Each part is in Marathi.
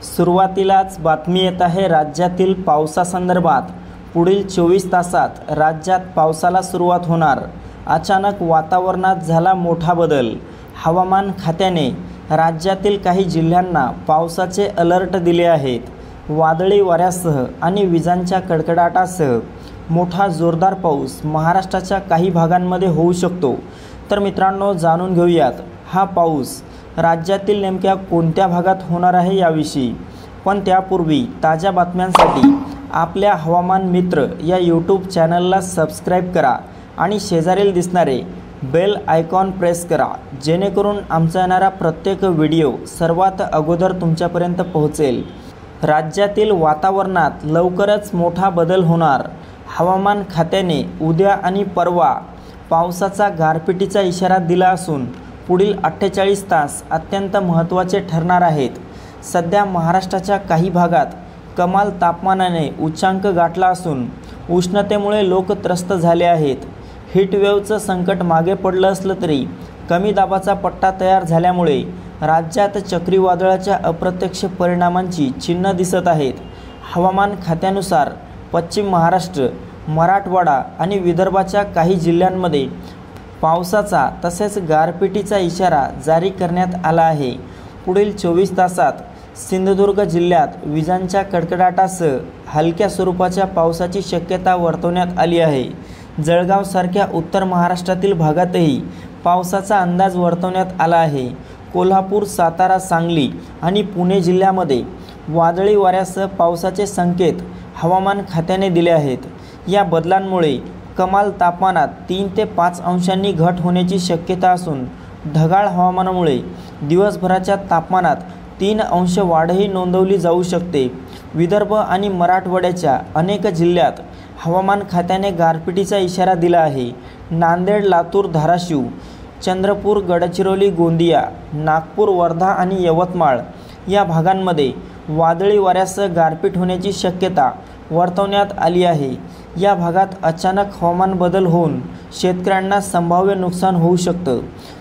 सुरुवातीलाच बातमी येत आहे राज्यातील पावसासंदर्भात। पुढील 24 तासात राज्यात पावसाला सुरुवात होणार। अचानक वातावरणात झाला मोठा बदल। हवामान खात्याने राज्यातील काही जिल्ह्यांना पावसाचे अलर्ट दिले आहेत। वादळी वाऱ्यासह आणि विजांच्या कडकडाटासह मोठा जोरदार पाऊस महाराष्ट्राच्या काही भागांमध्ये होऊ शकतो। तर मित्रांनो, जाणून घेऊयात हा पाऊस राज्यातील नेमक्या कोणत्या भागात होणार आहे याविषयी। पण त्यापूर्वी ताज्या बातम्यांसाठी आपल्या हवामान मित्र या यूट्यूब चॅनलला सबस्क्राइब करा आणि शेजारील दिसणारे बेल आयकॉन प्रेस करा, जेणेकरून आमचा येणारा प्रत्येक व्हिडिओ सर्वात अगोदर तुमच्यापर्यंत पोहोचेल। राज्यातील वातावरणात लवकरच मोठा बदल होणार। हवामान खात्याने उद्या आणि परवा पावसाचा गारपिटीचा इशारा दिला असून पुढील 48 तास अत्यंत महत्त्वाचे ठरणार आहेत। सध्या महाराष्ट्राच्या काही भागात कमाल तापमानाने उच्चांक गाठला असून उष्णतेमुळे लोक त्रस्त झाले आहेत। हीट वेव्हचं संकट मागे पडलं असलं तरी कमी दाबाचा पट्टा तयार झाल्यामुळे राज्यात चक्रीवादळाच्या अप्रत्यक्ष परिणामांची चिन्ह दिसत आहेत। हवामान खात्यानुसार पश्चिम महाराष्ट्र, मराठवाडा आणि विदर्भाच्या काही जिल्ह्यांमध्ये पावसाचा तसेच गारपिटीचा इशारा जारी करण्यात आला आहे। पुढील 24 तासात सिंधुदुर्ग जिल्ह्यात विजांच्या कडकडाटासह हलक्या स्वरूपाच्या पावसाची शक्यता वर्तवण्यात आली आहे। जळगावसारख्या उत्तर महाराष्ट्रातील भागातही पावसाचा अंदाज वर्तवण्यात आला आहे। कोल्हापूर, सातारा, सांगली आणि पुणे जिल्ह्यामध्ये वादळी वाऱ्यासह पावसाचे संकेत हवामान खात्याने दिले आहेत। या बदलांमुळे कमाल तापमानात 3 ते 5 अंशांनी घट होण्याची शक्यता असून ढगाळ हवामानामुळे दिवसभराच्या तापमानात 3 अंश वाढही नोंदवली जाऊ शकते। विदर्भ आणि मराठवाड्याच्या अनेक जिल्ह्यात हवामान खात्याने गारपिटीचा इशारा दिला आहे। नांदेड, लातूर, धाराशिव, चंद्रपूर, गडचिरोली, गोंदिया, नागपूर, वर्धा आणि यवतमाळ या भागांमध्ये वादळी वाऱ्यासह गारपीट होण्याची शक्यता वर्तवण्यात आली आहे। या भागात अचानक हवामान बदल होऊन शेतकऱ्यांना संभाव्य नुकसान होऊ शकतं।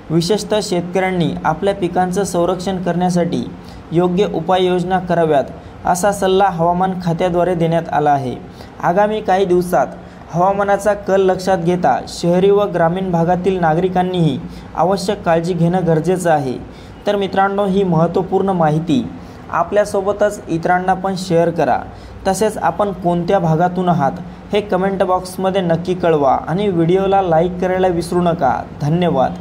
विशेषतः शेतकऱ्यांनी आपल्या पिकांचं संरक्षण करण्यासाठी योग्य उपाययोजना कराव्यात, असा सल्ला हवामान खात्याद्वारे देण्यात आला आहे। आगामी काही दिवसात हवामानाचा कल लक्षात घेता शहरी व ग्रामीण भागातील नागरिकांनीही आवश्यक काळजी घेणं गरजेचं आहे। तर मित्रांनो, ही महत्त्वपूर्ण माहिती आपल्यासोबतच इतरांना पण शेअर करा। तसेच आपण कोणत्या भागातून आहात हे कमेंट बॉक्समध्ये नक्की कळवा आणि व्हिडिओला लाईक करायला विसरू नका। धन्यवाद।